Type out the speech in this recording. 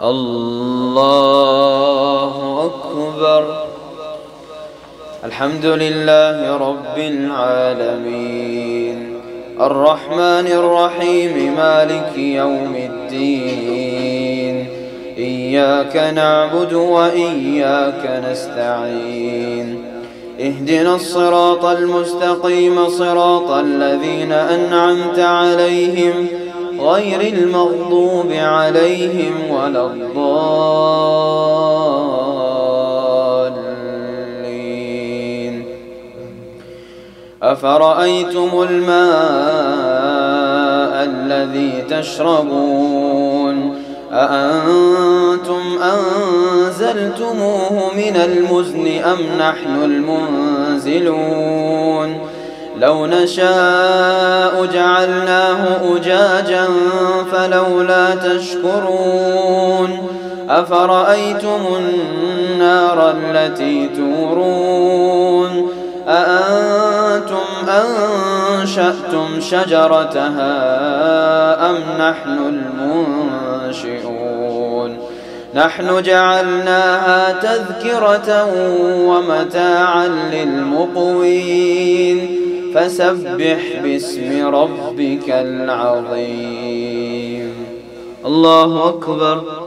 الله أكبر. الحمد لله رب العالمين، الرحمن الرحيم، مالك يوم الدين. إياك نعبد وإياك نستعين. اهدنا الصراط المستقيم، صراط الذين أنعمت عليهم غير المغضوب عليهم ولا الضالين. أفرأيتم الماء الذي تشربون أأنتم أنزلتموه من المزن أم نحن المنزلون؟ لو نشاء جعلناه أجاجا فلولا تشكرون. أفرأيتم النار التي تورون أأنتم أنشأتم شجرتها أم نحن المنشئون؟ نحن جعلناها تذكرة ومتاعا للمقوين. فسبح باسم ربك العظيم. الله أكبر.